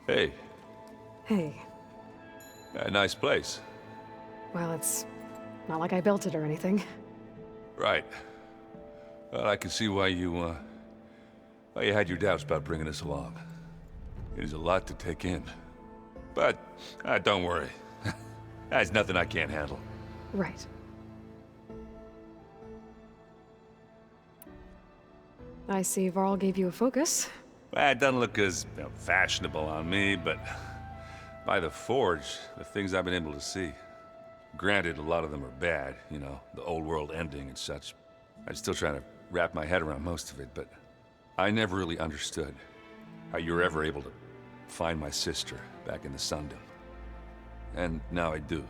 Hey, Hey, a nice place. well, it's not like I built it or anything. Right. Well, I can see why you had your doubts about bringing us along. It is a lot to take in. But, don't worry. That's nothing I can't handle. Right. I see Varl gave you a focus. Well, it doesn't look as fashionable on me, but by the Forge, the things I've been able to see. Granted, a lot of them are bad, you know, the old world ending and such. I'm still trying to wrap my head around most of it, but I never really understood how you were ever able to find my sister back in the Sundom. And now I do,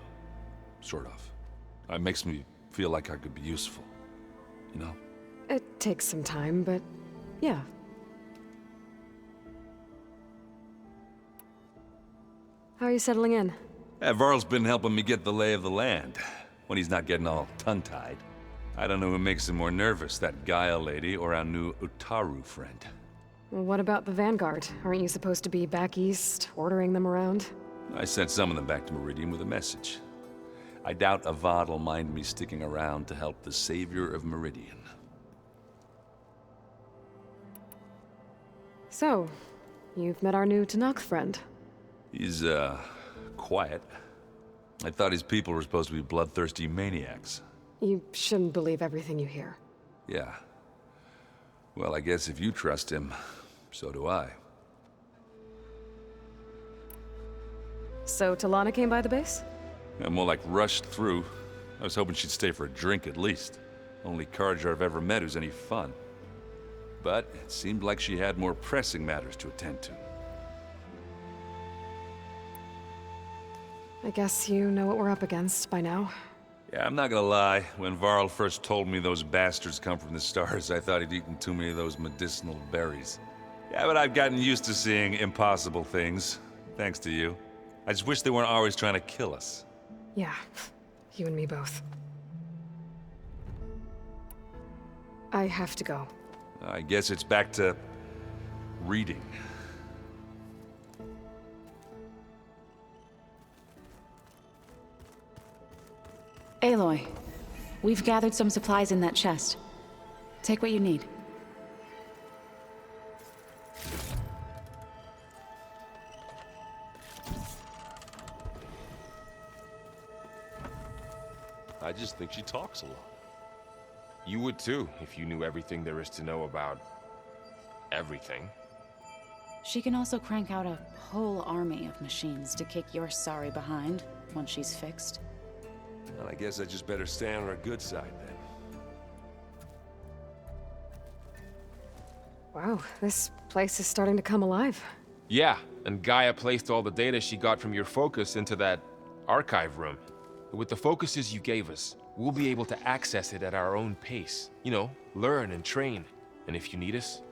sort of. It makes me feel like I could be useful, you know? It takes some time, but yeah. How are you settling in? Varl's been helping me get the lay of the land, when he's not getting all tongue-tied. I don't know who makes him more nervous, that Gaia lady or our new Utaru friend. Well, what about the Vanguard? Aren't you supposed to be back east, ordering them around? I sent some of them back to Meridian with a message. I doubt Avad will mind me sticking around to help the savior of Meridian. So, you've met our new Tanakh friend. He's, quiet. I thought his people were supposed to be bloodthirsty maniacs. You shouldn't believe everything you hear. Yeah. Well, I guess if you trust him, so do I. So, Talana came by the base? I'm more like rushed through. I was hoping she'd stay for a drink at least. Only Carja I've ever met who's any fun. But it seemed like she had more pressing matters to attend to. I guess you know what we're up against by now. Yeah, I'm not gonna lie. When Varl first told me those bastards come from the stars, I thought he'd eaten too many of those medicinal berries. Yeah, but I've gotten used to seeing impossible things, thanks to you. I just wish they weren't always trying to kill us. Yeah, you and me both. I have to go. I guess it's back to reading. Aloy, we've gathered some supplies in that chest. Take what you need. I just think she talks a lot. You would too, if you knew everything there is to know about... everything. She can also crank out a whole army of machines to kick your sorry behind once she's fixed. Well, I guess I just better stay on her good side then. Wow, this place is starting to come alive. Yeah, and Gaia placed all the data she got from your focus into that archive room. With the focuses you gave us, we'll be able to access it at our own pace. You know, learn and train. And if you need us,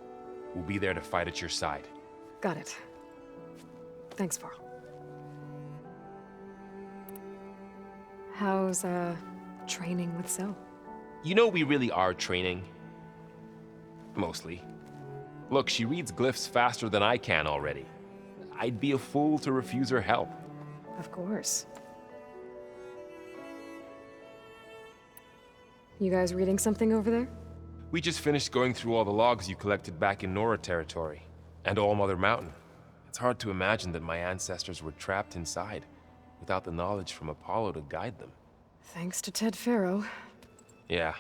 we'll be there to fight at your side. Got it. Thanks, Varl. How's, training with Zoe? You know we really are training. Mostly. Look, she reads glyphs faster than I can already. I'd be a fool to refuse her help. Of course. You guys reading something over there? We just finished going through all the logs you collected back in Nora territory, and All Mother Mountain. It's hard to imagine that my ancestors were trapped inside, without the knowledge from Apollo to guide them. Thanks to Ted Faro. Yeah.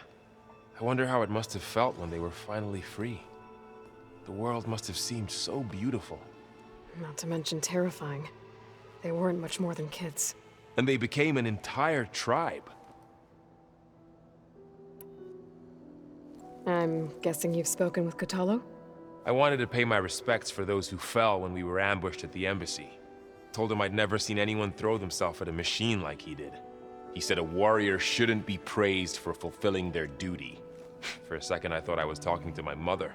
I wonder how it must have felt when they were finally free. The world must have seemed so beautiful. Not to mention terrifying. They weren't much more than kids. And they became an entire tribe. I'm guessing you've spoken with Kotallo? I wanted to pay my respects for those who fell when we were ambushed at the embassy. Told him I'd never seen anyone throw themselves at a machine like he did. He said a warrior shouldn't be praised for fulfilling their duty. For a second I thought I was talking to my mother.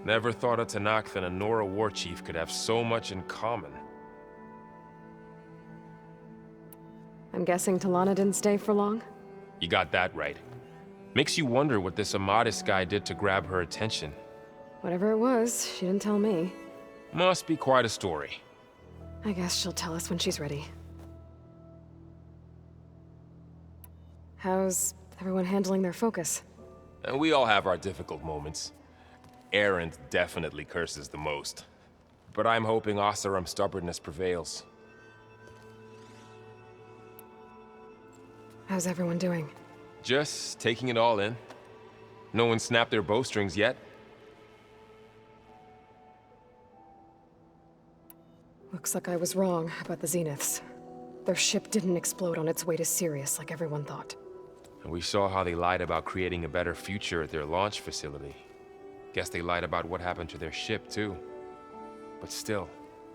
Never thought a Tanakh and a Nora war chief could have so much in common. I'm guessing Talana didn't stay for long? You got that right. Makes you wonder what this Amadis guy did to grab her attention. Whatever it was, she didn't tell me. Must be quite a story. I guess she'll tell us when she's ready. How's everyone handling their focus? And we all have our difficult moments. Erend definitely curses the most. But I'm hoping Oseram's stubbornness prevails. How's everyone doing? Just taking it all in. No one snapped their bowstrings yet. Looks like I was wrong about the Zeniths. Their ship didn't explode on its way to Sirius like everyone thought. And we saw how they lied about creating a better future at their launch facility. Guess they lied about what happened to their ship, too. But still,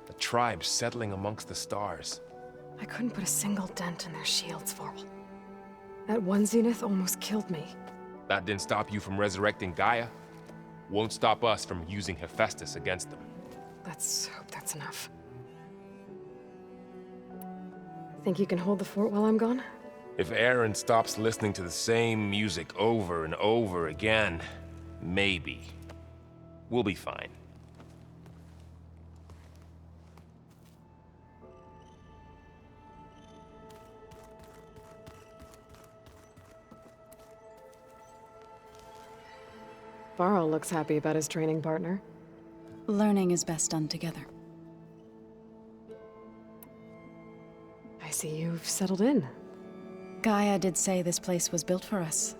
the tribe settling amongst the stars. I couldn't put a single dent in their shields, Varl. That one Zenith almost killed me. That didn't stop you from resurrecting Gaia. Won't stop us from using Hephaestus against them. Let's hope that's enough. Think you can hold the fort while I'm gone? If Erend stops listening to the same music over and over again, maybe. We'll be fine. Varl looks happy about his training partner. Learning is best done together. I see you've settled in. Gaia did say this place was built for us,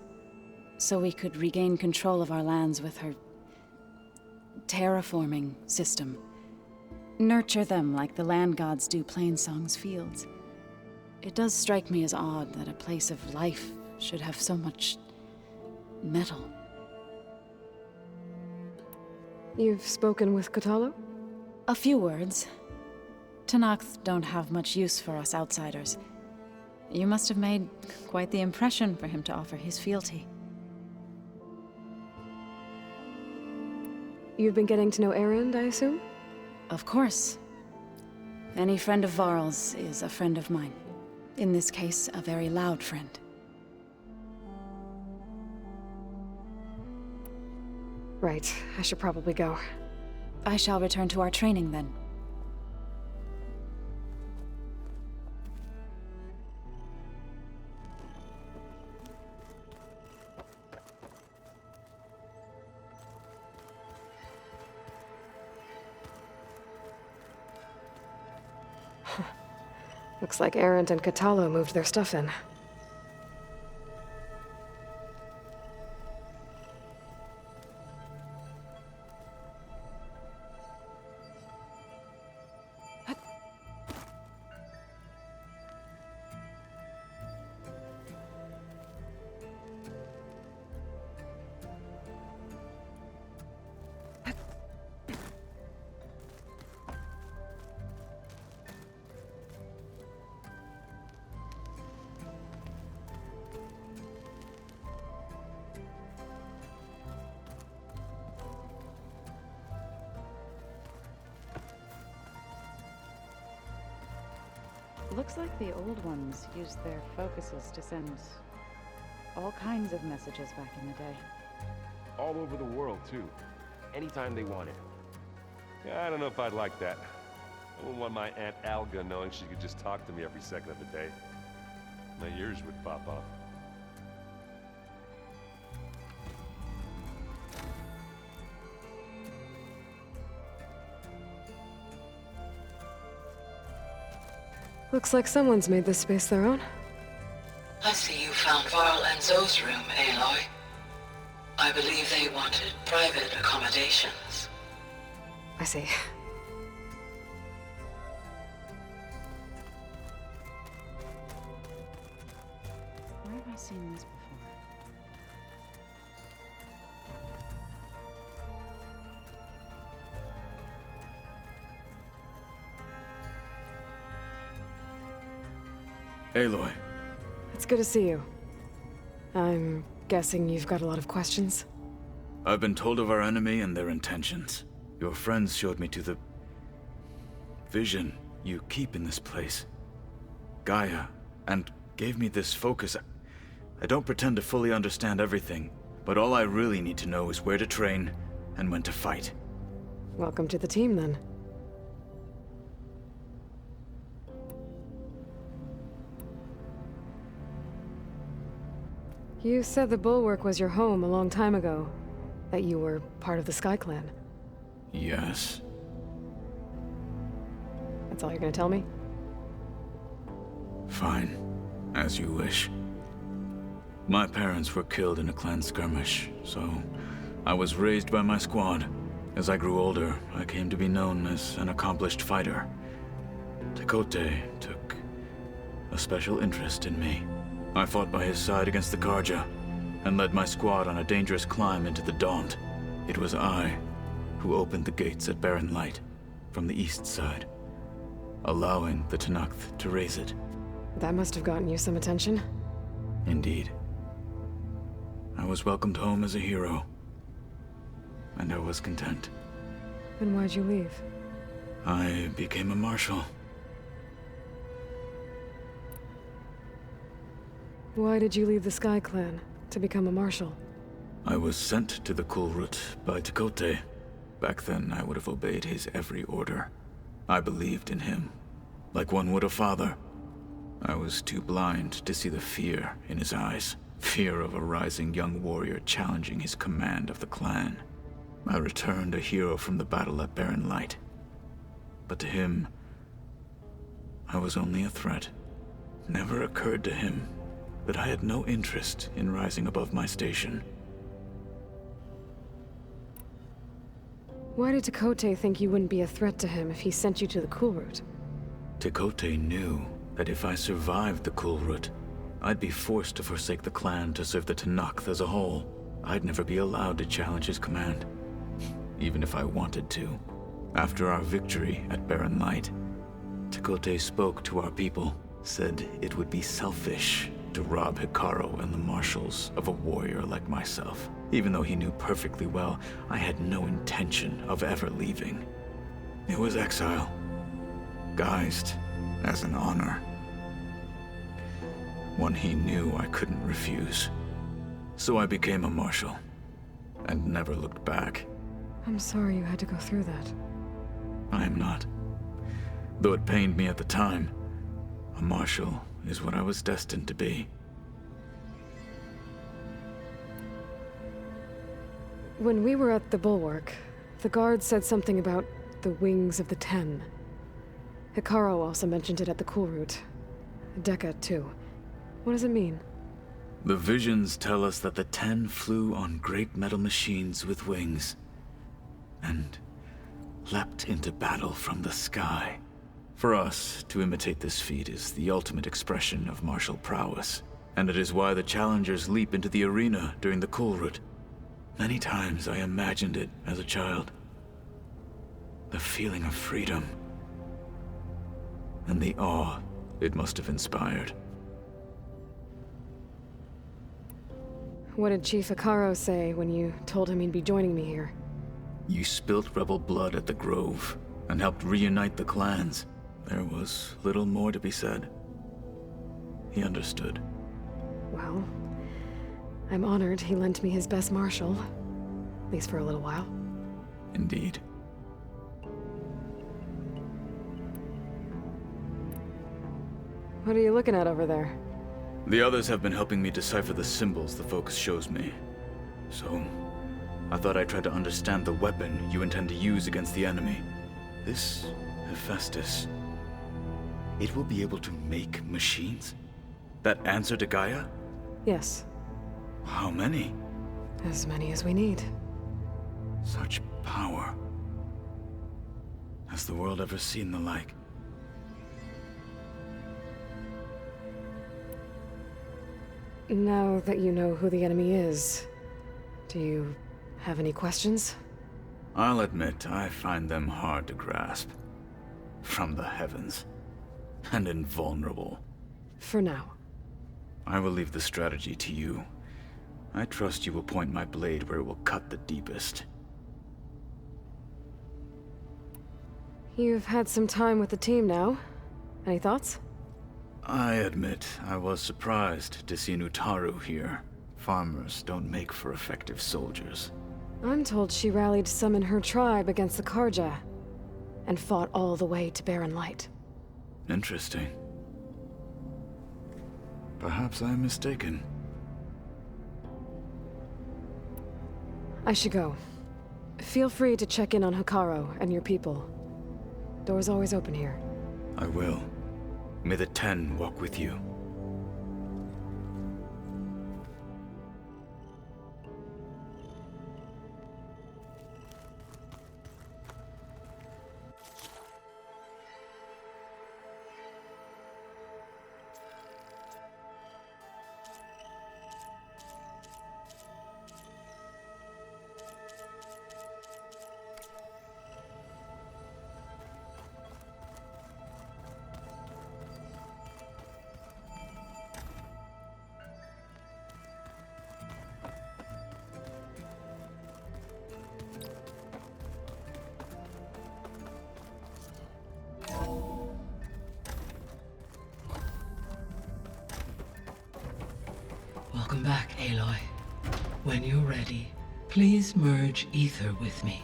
so we could regain control of our lands with her terraforming system. Nurture them like the land gods do Plainsong's fields. It does strike me as odd that a place of life should have so much metal. You've spoken with Kotallo? A few words. Tenakth don't have much use for us outsiders. You must have made quite the impression for him to offer his fealty. You've been getting to know Erend, I assume? Of course. Any friend of Varl's is a friend of mine. In this case, a very loud friend. Right, I should probably go. I shall return to our training then. Looks like Erend and Kotallo moved their stuff in. Looks like the old ones used their focuses to send all kinds of messages back in the day. All over the world, too. Anytime they wanted. Yeah, I don't know if I'd like that. I wouldn't want my Aunt Alga knowing she could just talk to me every second of the day. My ears would pop off. Looks like someone's made this space their own. I see you found Varl and Zoe's room, Aloy. I believe they wanted private accommodations. I see. Where have I seen this before? Aloy. It's good to see you. I'm guessing you've got a lot of questions? I've been told of our enemy and their intentions. Your friends showed me to the vision you keep in this place. Gaia, and gave me this focus. I don't pretend to fully understand everything, but all I really need to know is where to train and when to fight. Welcome to the team, then. You said the Bulwark was your home a long time ago. That you were part of the Sky Clan. Yes. That's all you're gonna tell me? Fine. As you wish. My parents were killed in a clan skirmish, so I was raised by my squad. As I grew older, I came to be known as an accomplished fighter. Tekote took a special interest in me. I fought by his side against the Karja, and led my squad on a dangerous climb into the Daunt. It was I who opened the gates at Barren Light from the east side, allowing the Tenakth to raise it. That must have gotten you some attention. Indeed. I was welcomed home as a hero, and I was content. Then why'd you leave? I became a marshal. Why did you leave the Sky Clan to become a marshal? I was sent to the Kulrut by Tekote. Back then, I would have obeyed his every order. I believed in him, like one would a father. I was too blind to see the fear in his eyes. Fear of a rising young warrior challenging his command of the clan. I returned a hero from the battle at Barren Light. But to him, I was only a threat. Never occurred to him that I had no interest in rising above my station. Why did Tekote think you wouldn't be a threat to him if he sent you to the Kulrut? Tekote knew that if I survived the Kulrut, I'd be forced to forsake the clan to serve the Tenakth as a whole. I'd never be allowed to challenge his command, even if I wanted to. After our victory at Barren Light, Tekote spoke to our people, said it would be selfish to rob Hikaru and the marshals of a warrior like myself. Even though he knew perfectly well I had no intention of ever leaving. It was exile, guised as an honor. One he knew I couldn't refuse. So I became a marshal, and never looked back. I'm sorry you had to go through that. I am not. Though it pained me at the time, a marshal is what I was destined to be. When we were at the Bulwark, the guard said something about the Wings of the Ten. Hikaru also mentioned it at the Kulrut. Dekka, too. What does it mean? The visions tell us that the Ten flew on great metal machines with wings, and leapt into battle from the sky. For us, to imitate this feat is the ultimate expression of martial prowess, and it is why the challengers leap into the arena during the Kulrut. Many times I imagined it as a child. The feeling of freedom, and the awe it must have inspired. What did Chief Hikaru say when you told him he'd be joining me here? You spilt rebel blood at the Grove, and helped reunite the clans. There was little more to be said. He understood. Well, I'm honored he lent me his best marshal. At least for a little while. Indeed. What are you looking at over there? The others have been helping me decipher the symbols the Focus shows me. So, I thought I'd try to understand the weapon you intend to use against the enemy. This Hephaestus, it will be able to make machines? That answer to Gaia? Yes, How many? as many as we need. Such power. Has the world ever seen the like? Now that you know who the enemy is, do you have any questions? I'll admit, I find them hard to grasp. From the heavens. And invulnerable. For now. I will leave the strategy to you. I trust you will point my blade where it will cut the deepest. You've had some time with the team now. Any thoughts? I admit, I was surprised to see Nutaru here. Farmers don't make for effective soldiers. I'm told she rallied some in her tribe against the Karja, and fought all the way to Barren Light. Interesting. Perhaps I am mistaken. I should go. Feel free to check in on Hikaru and your people. Door's always open here. I will. May the Ten walk with you. Welcome back, Aloy. When you're ready, please merge ether with me.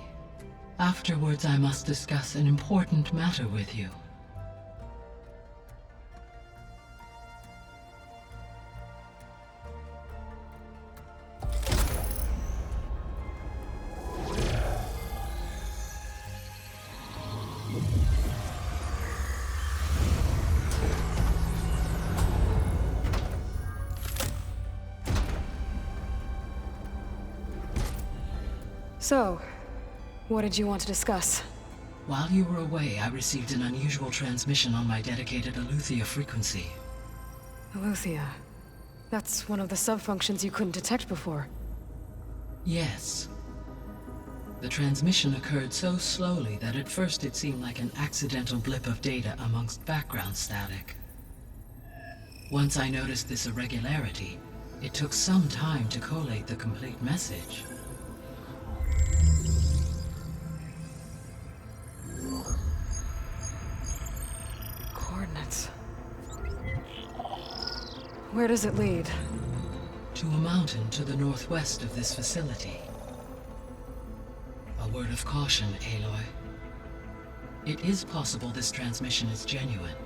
Afterwards, I must discuss an important matter with you. So, what did you want to discuss? While you were away, I received an unusual transmission on my dedicated Eleuthia frequency. Eleuthia. That's one of the sub-functions you couldn't detect before. Yes. The transmission occurred so slowly that at first it seemed like an accidental blip of data amongst background static. Once I noticed this irregularity, it took some time to collate the complete message. Coordinates. Where does it lead? To a mountain to the northwest of this facility. A word of caution, Aloy. It is possible this transmission is genuine.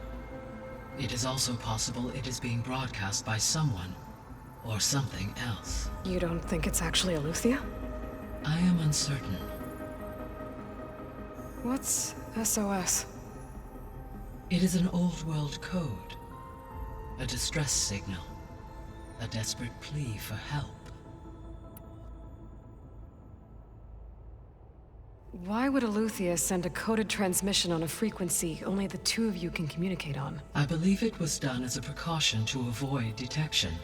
It is also possible it is being broadcast by someone or something else. You don't think it's actually Eleuthia? I am uncertain. What's SOS? It is an old world code. A distress signal. A desperate plea for help. Why would Eleuthia send a coded transmission on a frequency only the two of you can communicate on? I believe it was done as a precaution to avoid detection,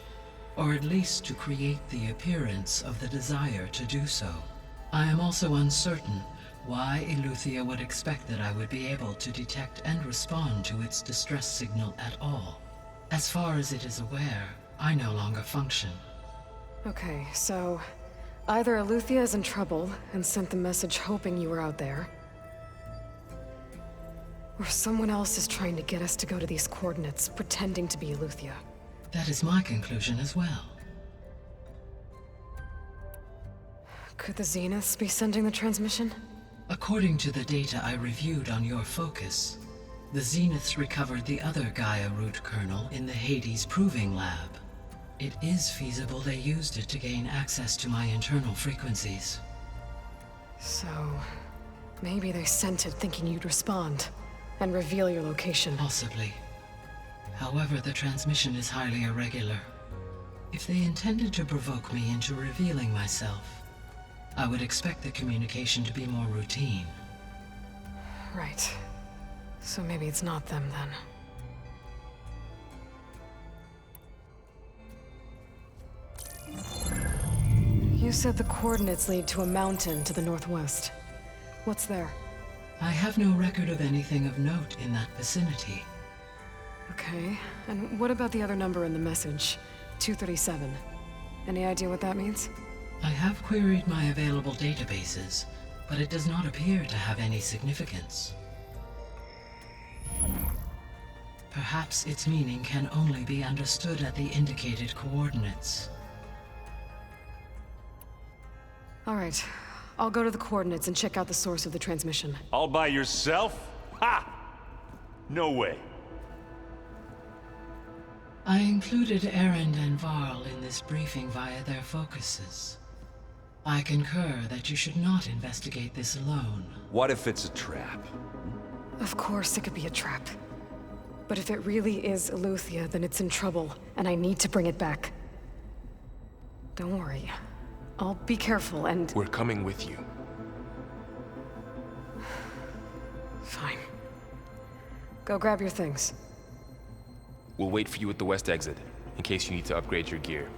or at least to create the appearance of the desire to do so. I am also uncertain why Eleuthia would expect that I would be able to detect and respond to its distress signal at all. As far as it is aware, I no longer function. Okay, so either Eleuthia is in trouble and sent the message hoping you were out there, or someone else is trying to get us to go to these coordinates, pretending to be Eleuthia. That is my conclusion as well. Could the Zeniths be sending the transmission? According to the data I reviewed on your focus, the Zeniths recovered the other Gaia root kernel in the Hades Proving Lab. It is feasible they used it to gain access to my internal frequencies. So, maybe they sent it thinking you'd respond and reveal your location. Possibly. However, the transmission is highly irregular. If they intended to provoke me into revealing myself, I would expect the communication to be more routine. Right. So maybe it's not them then. You said the coordinates lead to a mountain to the northwest. What's there? I have no record of anything of note in that vicinity. Okay, and what about the other number in the message? 237. Any idea what that means? I have queried my available databases, but it does not appear to have any significance. Perhaps its meaning can only be understood at the indicated coordinates. All right, I'll go to the coordinates and check out the source of the transmission. All by yourself? Ha! No way. I included Erend and Varl in this briefing via their focuses. I concur that you should not investigate this alone. What if it's a trap? Of course it could be a trap. But if it really is Eleuthia, then it's in trouble, and I need to bring it back. Don't worry. I'll be careful and... We're coming with you. Fine. Go grab your things. We'll wait for you at the west exit, in case you need to upgrade your gear.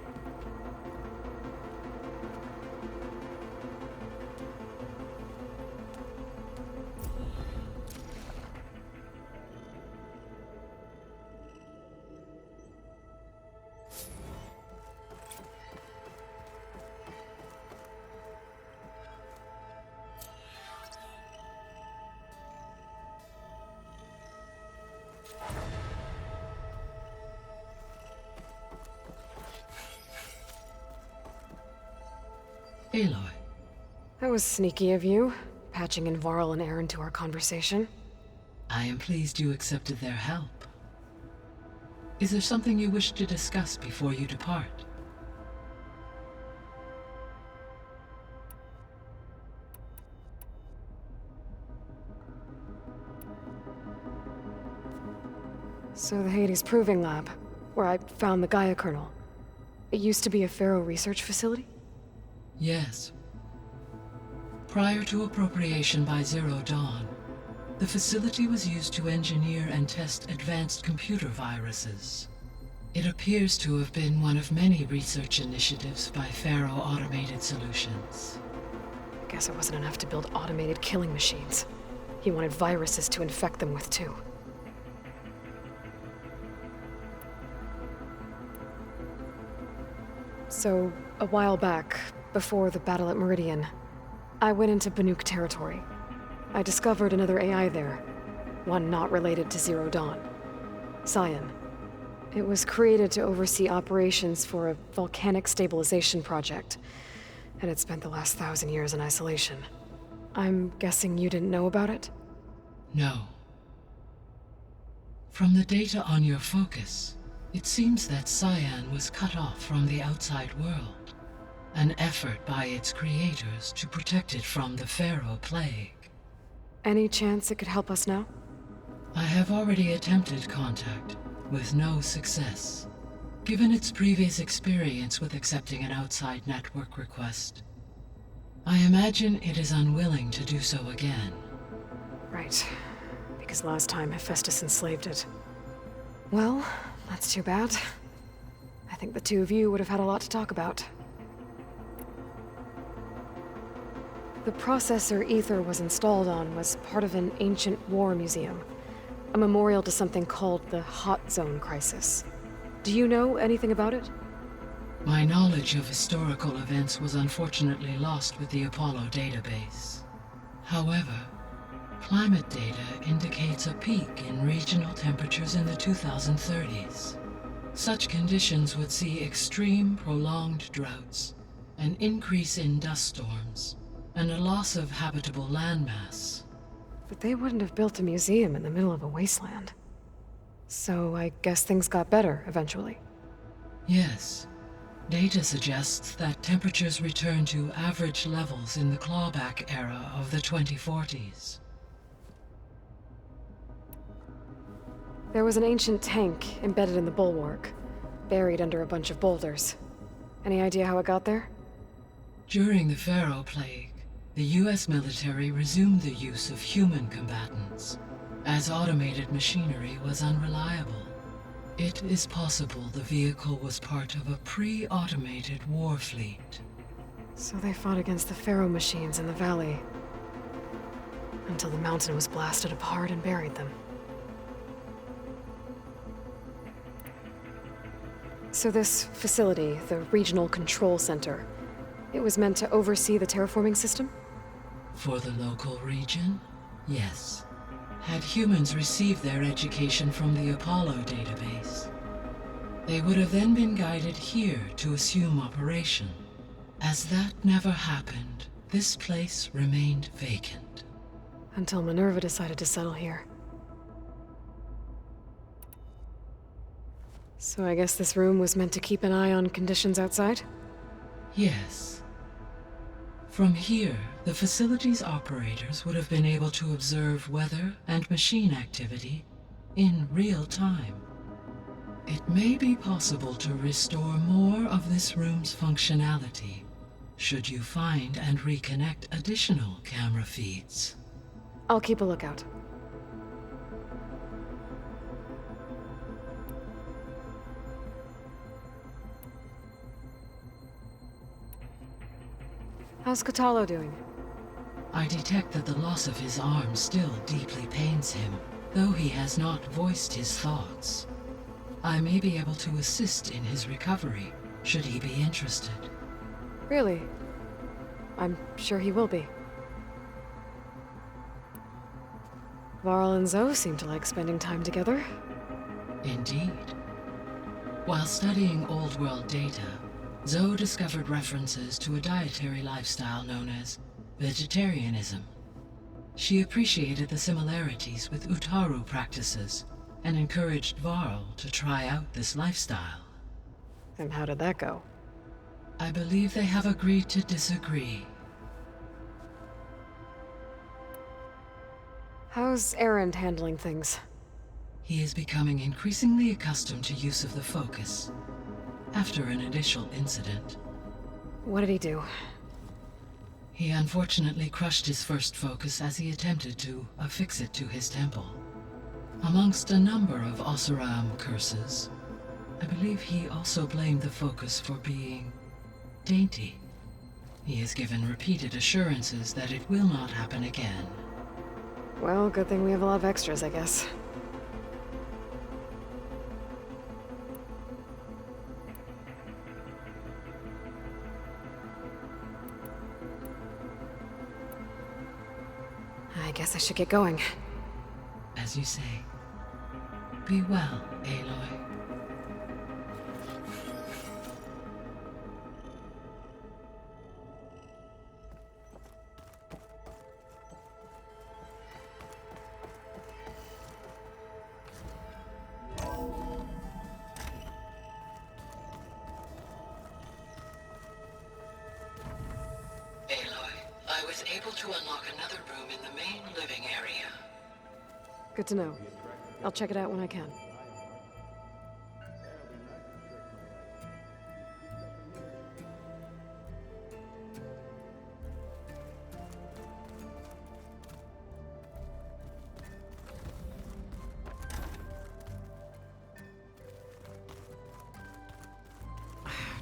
Aloy, That was sneaky of you, patching in Varl and Aaron to our conversation. I am pleased you accepted their help. Is there something you wish to discuss before you depart? So the Hades Proving Lab, where I found the Gaia kernel. It used to be a Pharaoh research facility? Yes. Prior to appropriation by Zero Dawn, the facility was used to engineer and test advanced computer viruses. It appears to have been one of many research initiatives by Pharaoh Automated Solutions. Guess it wasn't enough to build automated killing machines. He wanted viruses to infect them with, too. So, a while back, before the battle at Meridian, I went into Banuk territory. I discovered another AI there, one not related to Zero Dawn. Cyan. It was created to oversee operations for a volcanic stabilization project, and it spent the last 1,000 years in isolation. I'm guessing you didn't know about it? No. From the data on your focus, it seems that Cyan was cut off from the outside world, an effort by its creators to protect it from the Pharaoh Plague. Any chance it could help us now? I have already attempted contact, with no success. Given its previous experience with accepting an outside network request, I imagine it is unwilling to do so again. Right. Because last time Hephaestus enslaved it. Well, that's too bad. I think the two of you would have had a lot to talk about. The processor Ether was installed on was part of an ancient war museum, a memorial to something called the Hot Zone Crisis. Do you know anything about it? My knowledge of historical events was unfortunately lost with the Apollo database. However, climate data indicates a peak in regional temperatures in the 2030s. Such conditions would see extreme, prolonged droughts, an increase in dust storms, and a loss of habitable landmass. But they wouldn't have built a museum in the middle of a wasteland. So I guess things got better eventually. Yes. Data suggests that temperatures return to average levels in the clawback era of the 2040s. There was an ancient tank embedded in the bulwark, buried under a bunch of boulders. Any idea how it got there? During the Pharaoh Plague, the US military resumed the use of human combatants, as automated machinery was unreliable. It is possible the vehicle was part of a pre-automated war fleet. So they fought against the Pharaoh machines in the valley, until the mountain was blasted apart and buried them. So this facility, the Regional Control Center, it was meant to oversee the terraforming system? For the local region, yes. Had humans received their education from the Apollo database, they would have then been guided here to assume operation. As that never happened, this place remained vacant. Until Minerva decided to settle here. So I guess this room was meant to keep an eye on conditions outside? Yes. From here, the facility's operators would have been able to observe weather and machine activity in real time. It may be possible to restore more of this room's functionality should you find and reconnect additional camera feeds. I'll keep a lookout. How's Kotallo doing? I detect that the loss of his arm still deeply pains him, though he has not voiced his thoughts. I may be able to assist in his recovery, should he be interested. Really? I'm sure he will be. Varl and Zoe seem to like spending time together. Indeed. While studying Old World data, Zoe discovered references to a dietary lifestyle known as vegetarianism. She appreciated the similarities with Utaru practices and encouraged Varl to try out this lifestyle. And how did that go? I believe they have agreed to disagree. How's Erend handling things? He is becoming increasingly accustomed to use of the focus after an initial incident. What did he do? He unfortunately crushed his first focus as he attempted to affix it to his temple. Amongst a number of Oseram curses, I believe he also blamed the focus for being dainty. He has given repeated assurances that it will not happen again. Well, good thing we have a lot of extras, I guess. I guess I should get going. As you say, be well, Aloy. I was able to unlock another room in the main living area. Good to know. I'll check it out when I can.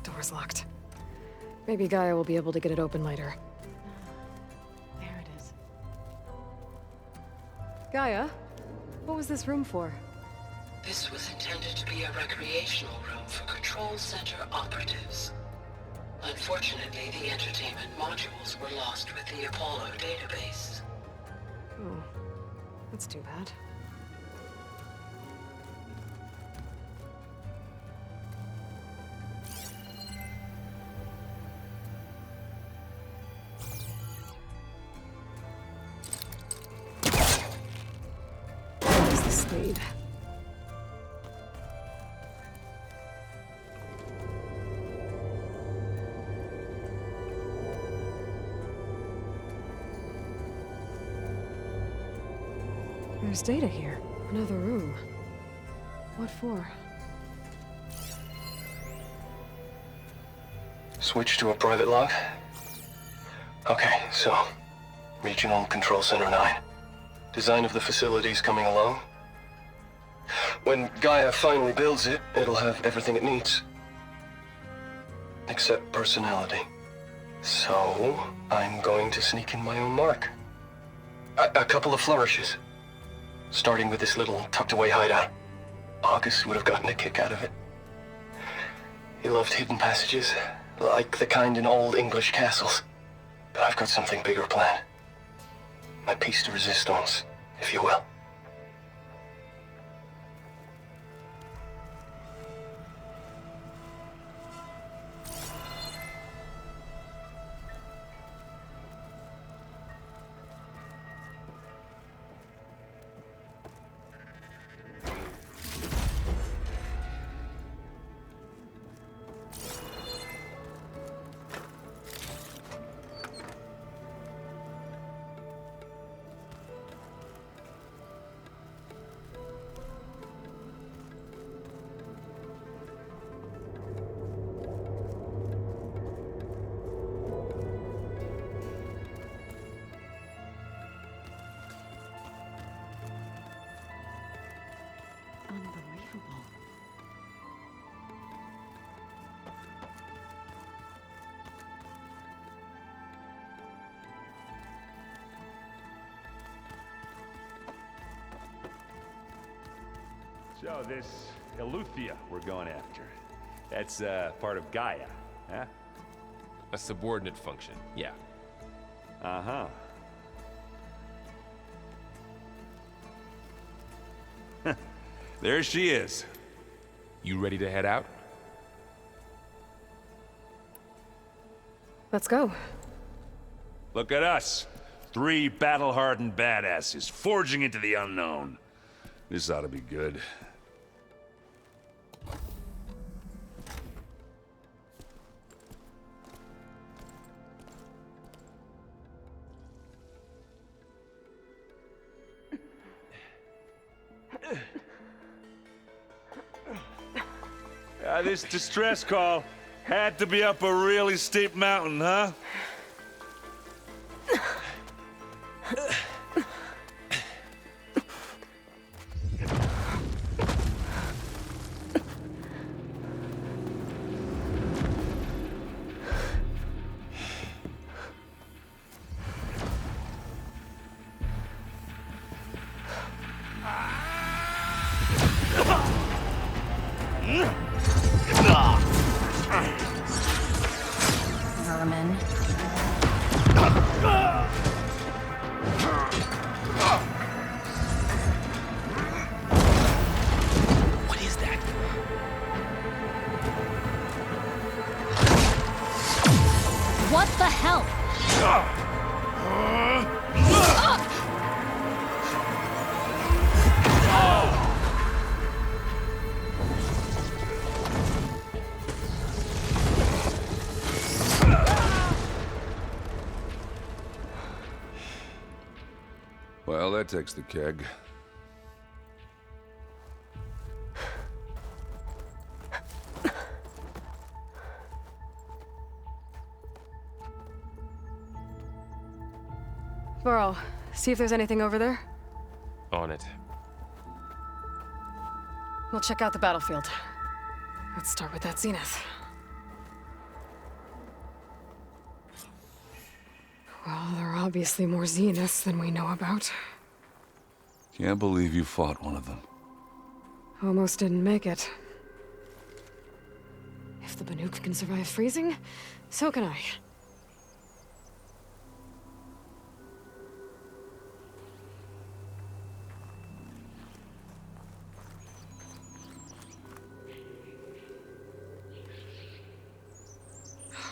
Door's locked. Maybe Gaia will be able to get it open later. There it is. Gaia? What was this room for? This was intended to be a recreational room for Control Center operatives. Unfortunately, the entertainment modules were lost with the Apollo database. Oh, that's too bad. Where's the spade? There's data here. Another room. What for? Switch to a private log? Okay, so... Regional Control Center 9. Design of the facility's coming along. When Gaia finally builds it, it'll have everything it needs. Except personality. So, I'm going to sneak in my own mark. A couple of flourishes. Starting with this little tucked-away hideout. August would have gotten a kick out of it. He loved hidden passages, like the kind in old English castles. But I've got something bigger planned. My piece de resistance, if you will. So this Eleuthia we're going after, that's part of Gaia, huh? A subordinate function, yeah. Uh-huh. There she is. You ready to head out? Let's go. Look at us. 3 battle-hardened badasses forging into the unknown. This ought to be good. This distress call had to be up a really steep mountain, huh? Vermin. What is that? What the hell? Well, that takes the keg. Varl, see if there's anything over there. On it. We'll check out the battlefield. Let's start with that zenith. Well, there are obviously more zeniths than we know about. Can't believe you fought one of them. Almost didn't make it. If the Banuk can survive freezing, so can I.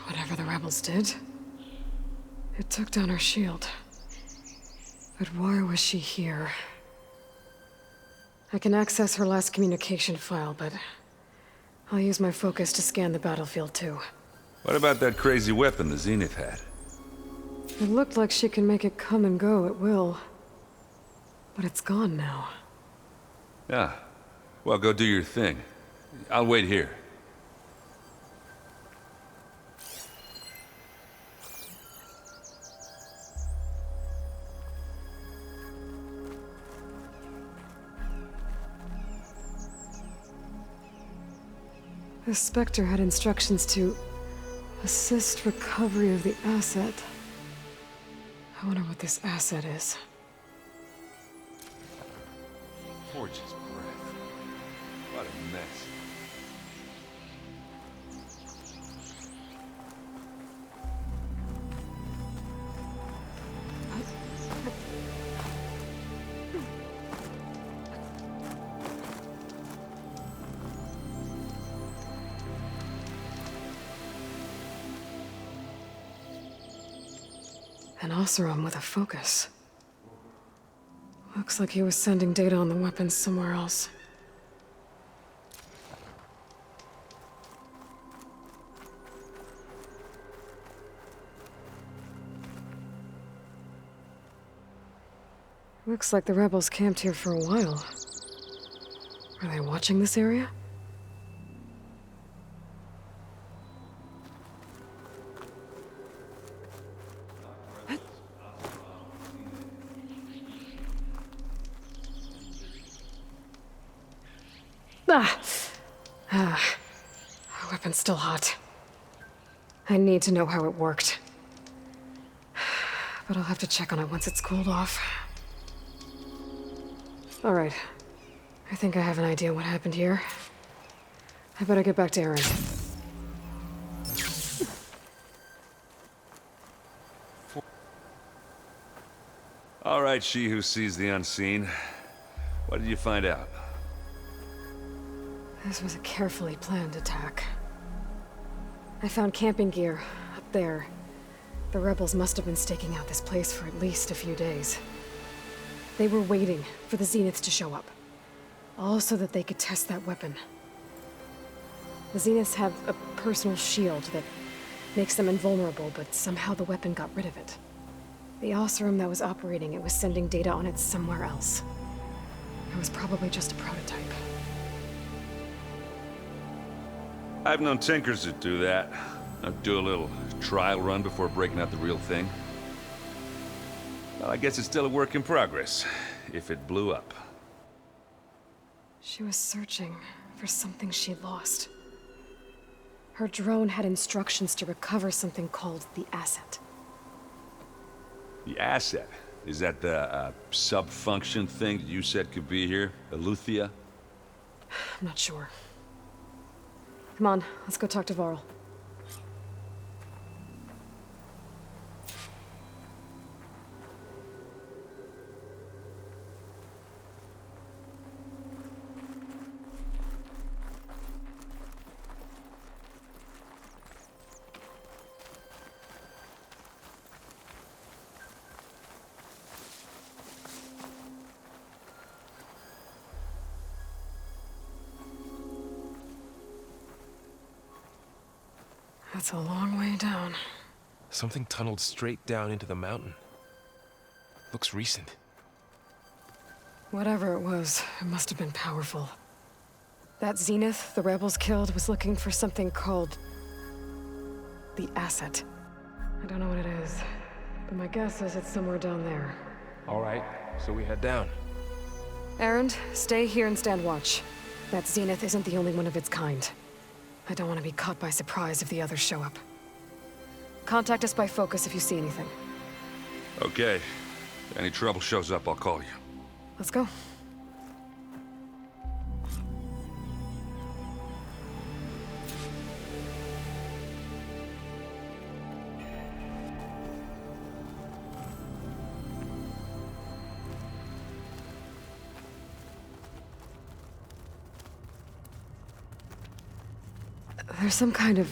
Whatever the rebels did, it took down her shield. But why was she here? I can access her last communication file, but I'll use my focus to scan the battlefield too. What about that crazy weapon the Zenith had? It looked like she can make it come and go at will. But it's gone now. Yeah. Well, go do your thing. I'll wait here. The Spectre had instructions to assist recovery of the asset. I wonder what this asset is. Forge's breath. What a mess. An Oseram with a focus. Looks like he was sending data on the weapons somewhere else. Looks like the rebels camped here for a while. Are they watching this area? Our weapon's still hot. I need to know how it worked. But I'll have to check on it once it's cooled off. All right. I think I have an idea what happened here. I better get back to Aaron. All right, she who sees the unseen. What did you find out? This was a carefully planned attack. I found camping gear up there. The rebels must have been staking out this place for at least a few days. They were waiting for the Zeniths to show up. All so that they could test that weapon. The Zeniths have a personal shield that makes them invulnerable, but somehow the weapon got rid of it. The Oseram that was operating it was sending data on it somewhere else. It was probably just a prototype. I've known tinkers that do that. Do a little trial run before breaking out the real thing. Well, I guess it's still a work in progress, if it blew up. She was searching for something she lost. Her drone had instructions to recover something called the Asset. The Asset? Is that the sub-function thing that you said could be here? Eleuthia? I'm not sure. Come on, let's go talk to Varl. That's a long way down. Something tunneled straight down into the mountain. Looks recent. Whatever it was, it must have been powerful. That Zenith the rebels killed was looking for something called the Asset. I don't know what it is, but my guess is it's somewhere down there. All right, so we head down. Aaron, stay here and stand watch. That Zenith isn't the only one of its kind. I don't want to be caught by surprise if the others show up. Contact us by focus if you see anything. Okay. If any trouble shows up, I'll call you. Let's go. There's some kind of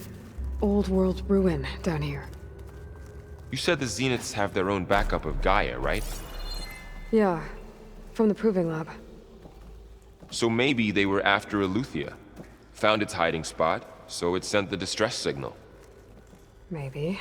old world ruin down here. You said the Zeniths have their own backup of Gaia, right? Yeah, from the Proving Lab. So maybe they were after Eleuthia. Found its hiding spot, so it sent the distress signal. Maybe.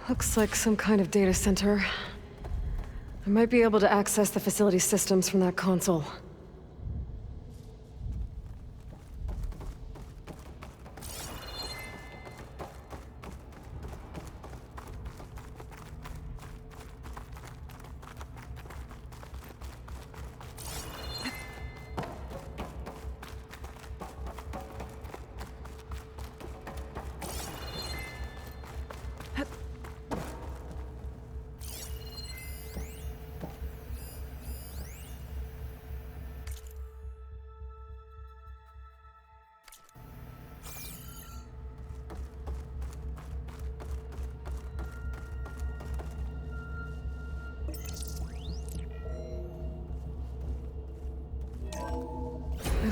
Looks like some kind of data center. I might be able to access the facility systems from that console.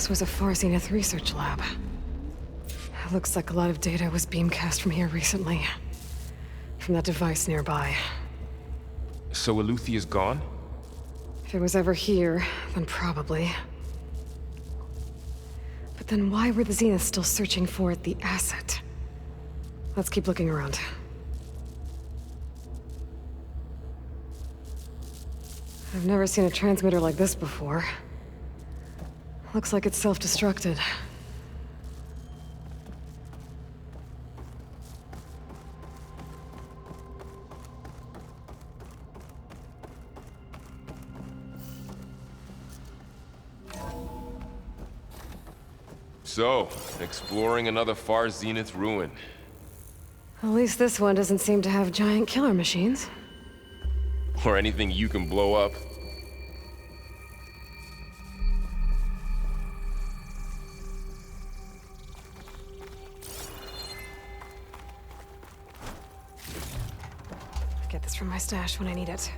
This was a Far Zenith research lab. Looks like a lot of data was beamcast from here recently. From that device nearby. So Eluthia's gone? If it was ever here, then probably. But then why were the Zeniths still searching for the asset? Let's keep looking around. I've never seen a transmitter like this before. Looks like it's self-destructed. So, exploring another Far Zenith ruin. At least this one doesn't seem to have giant killer machines. Or anything you can blow up. Get this from my stash when I need it.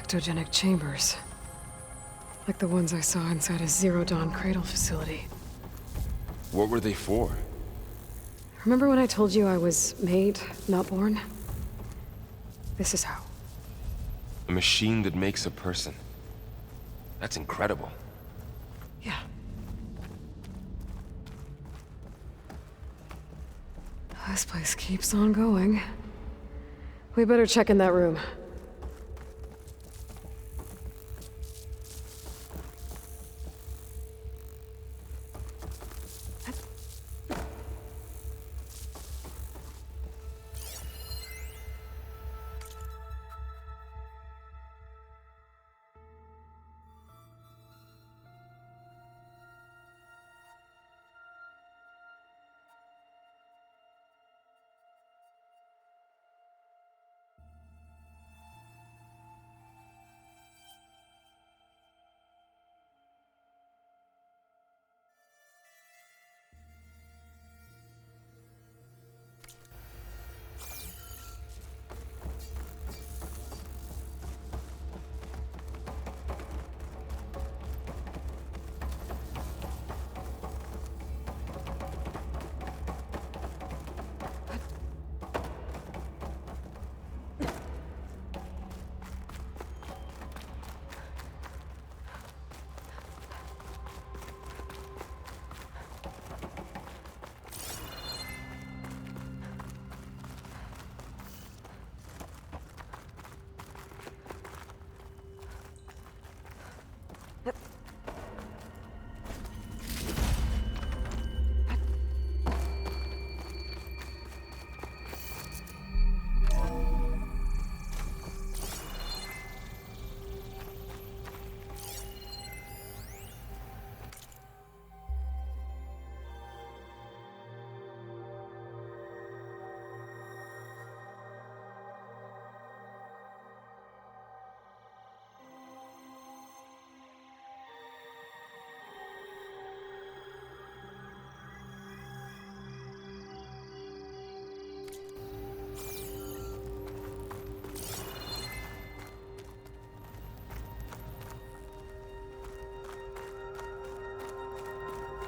Ectogenic chambers. Like the ones I saw inside a Zero Dawn cradle facility. What were they for? Remember when I told you I was made, not born? This is how. A machine that makes a person. That's incredible. Yeah. This place keeps on going. We better check in that room.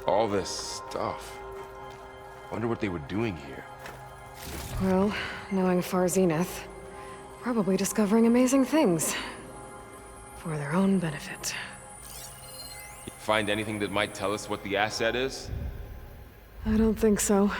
All this stuff. Wonder what they were doing here. Well, knowing Far Zenith, probably discovering amazing things. For their own benefit. Find anything that might tell us what the asset is? I don't think so.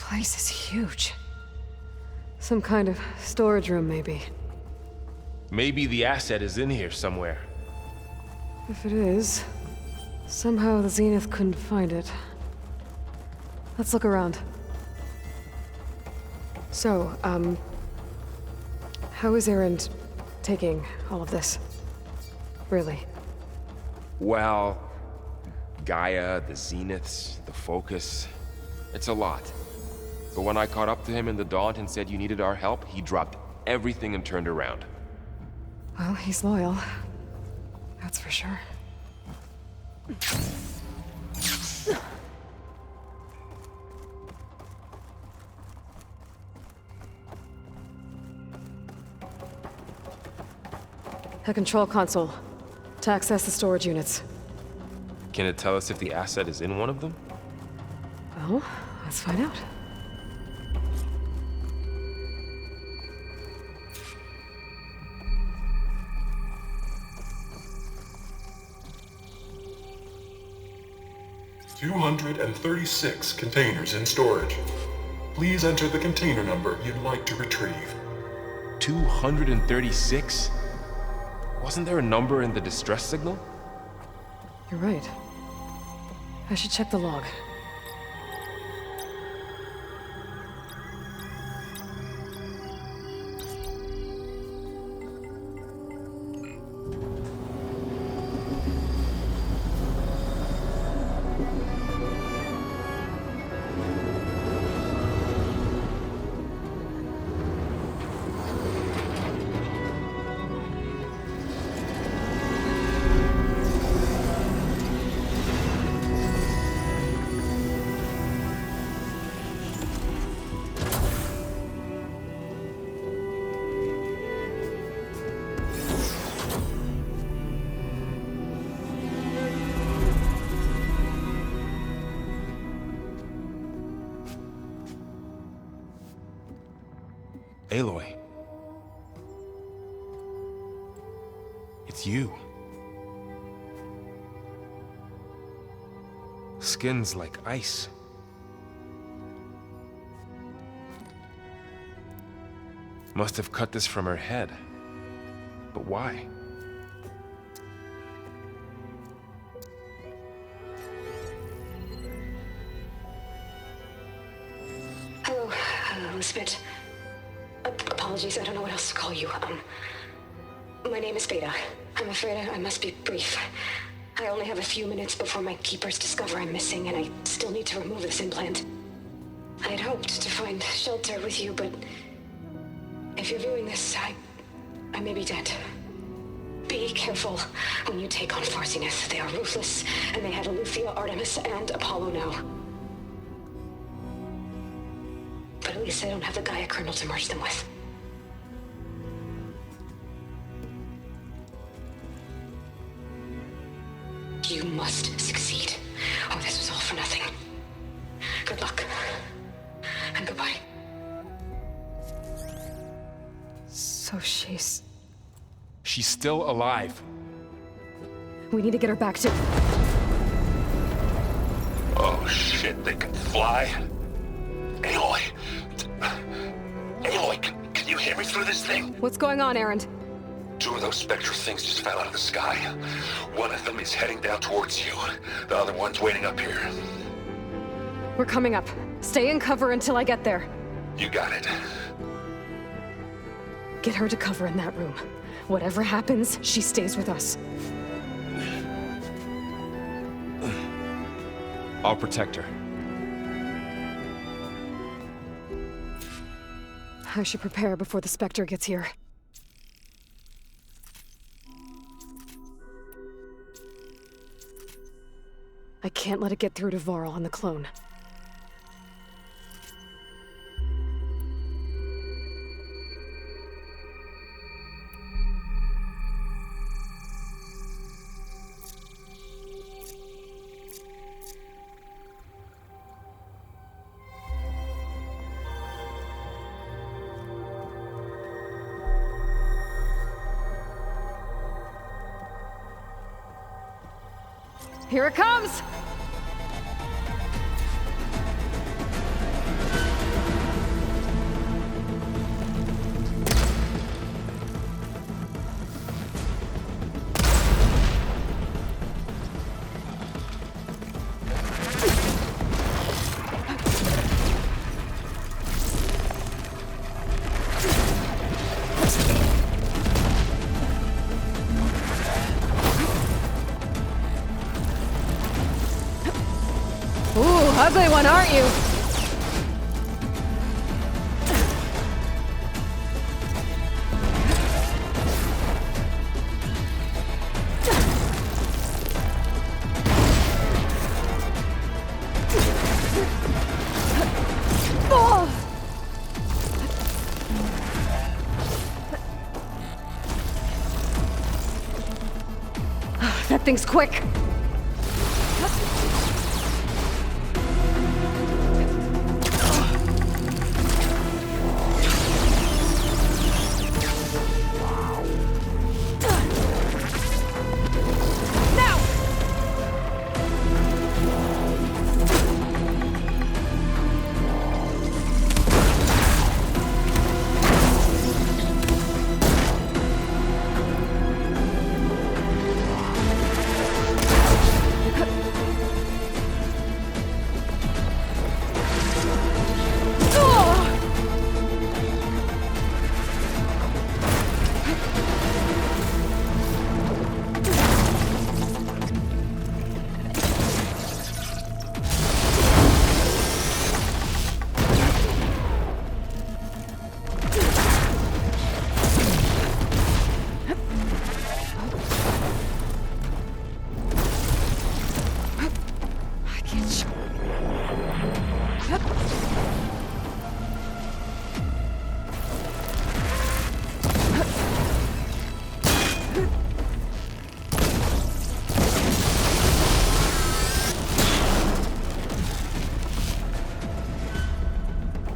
place is huge. Some kind of storage room, maybe. Maybe the asset is in here somewhere. If it is, somehow the Zenith couldn't find it. Let's look around. So, how is Erend taking all of this? Really? Well, Gaia, the Zeniths, the Focus. It's a lot. But when I caught up to him in the Daunt and said you needed our help, he dropped everything and turned around. Well, he's loyal. That's for sure. A control console. To access the storage units. Can it tell us if the asset is in one of them? Well, let's find out. $236 containers in storage. Please enter the container number you'd like to retrieve. 236? Wasn't there a number in the distress signal? You're right. I should check the log. Aloy. It's you. Skin's like ice. Must have cut this from her head. But why? Hello, Elizabeth. Apologies, I don't know what else to call you. My name is Beta. I'm afraid I must be brief. I only have a few minutes before my keepers discover I'm missing, and I still need to remove this implant. I had hoped to find shelter with you, but if you're viewing this, I may be dead. Be careful when you take on Far Zenith. They are ruthless, and they have Eleuthia, Artemis, and Apollo now. But at least I don't have the Gaia kernel to merge them with. You must succeed, or this was all for nothing. Good luck. And goodbye. So she's... She's still alive. We need to get her back to... Oh shit, they can fly? Aloy! Aloy, can you hear me through this thing? What's going on, Erend? Two of those spectral things just fell out of the sky. One of them is heading down towards you. The other one's waiting up here. We're coming up. Stay in cover until I get there. You got it. Get her to cover in that room. Whatever happens, she stays with us. I'll protect her. I should prepare before the Spectre gets here. I can't let it get through to Varl and the clone. Here it comes! Ugly one, aren't you? That thing's quick.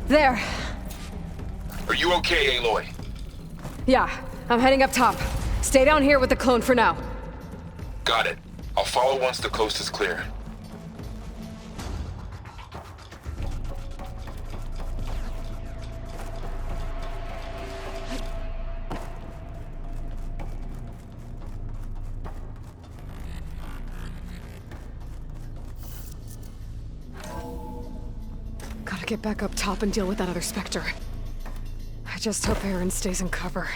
There. Are you okay, Aloy? Yeah, I'm heading up top. Stay down here with the clone for now. Got it. I'll follow once the coast is clear. Gotta get back up top and deal with that other Spectre. I just hope Erend stays in cover.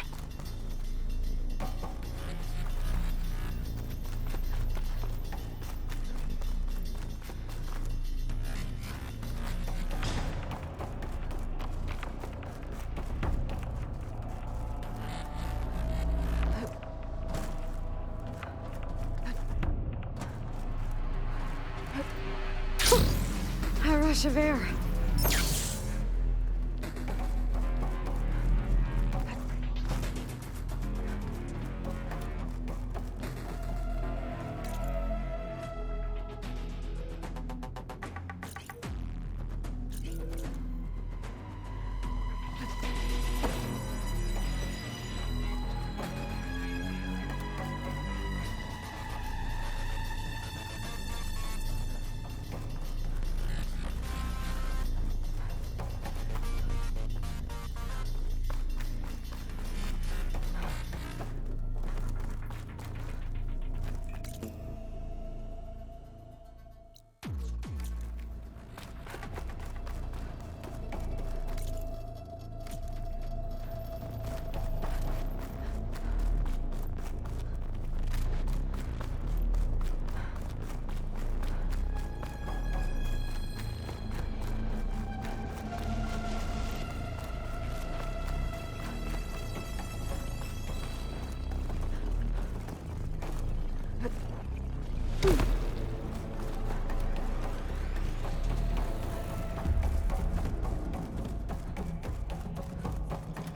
A rush of air.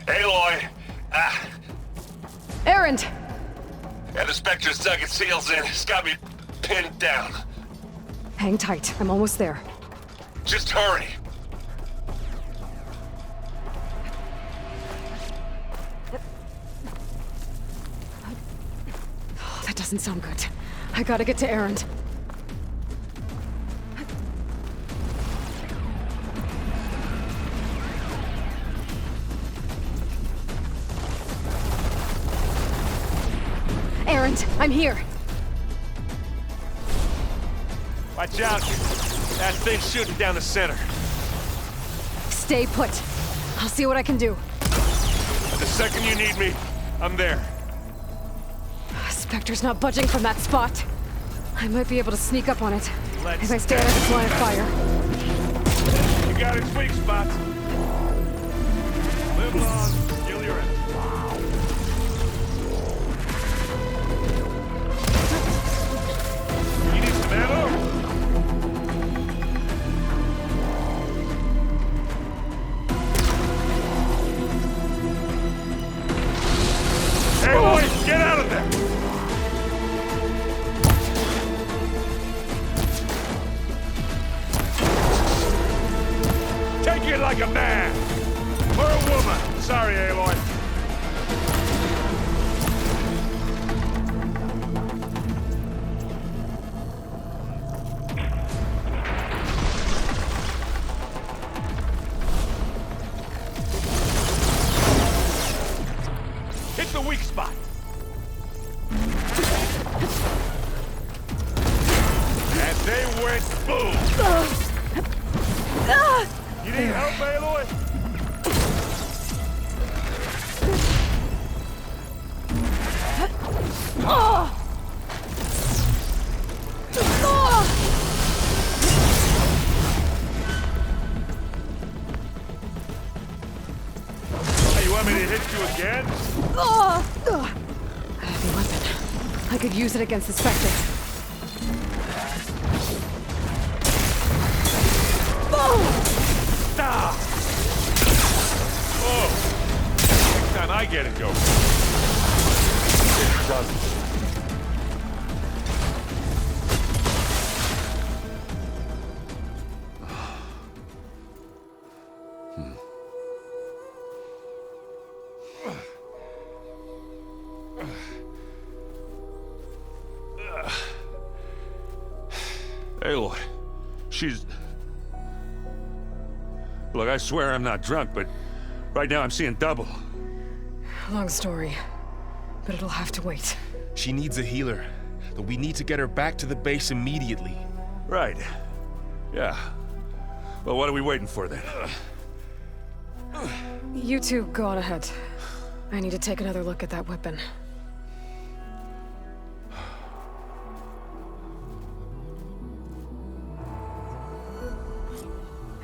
Aloy! Erend! Yeah, the Spectre's dug its heels in. It's got me pinned down. Hang tight. I'm almost there. Just hurry. Oh, that doesn't sound good. I gotta get to Erend. Erend, I'm here. Watch out. That thing's shooting down the center. Stay put. I'll see what I can do. The second you need me, I'm there. Spectre's not budging from that spot. I might be able to sneak up on it. Let's if I stay out of its line of fire. got its weak spots. Live long, kill your enemies. You need some ammo? Hey, boys, get out of there! Take it like a man! Or a woman! Sorry, Aloy. Hit the weak spot! And they went boom! You need help, Aloy? Hey, you want me to hit you again? A heavy weapon. I could use it against the Spectres. Ah! Oh! Next time I get it, go. It doesn't. Aloy, she's... Look, I swear I'm not drunk, but right now I'm seeing double. Long story, but it'll have to wait. She needs a healer, but we need to get her back to the base immediately. Right. Yeah. Well, what are we waiting for then? You two go on ahead. I need to take another look at that weapon.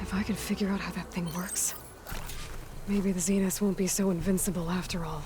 If I can figure out how that thing works, maybe the Zeniths won't be so invincible after all.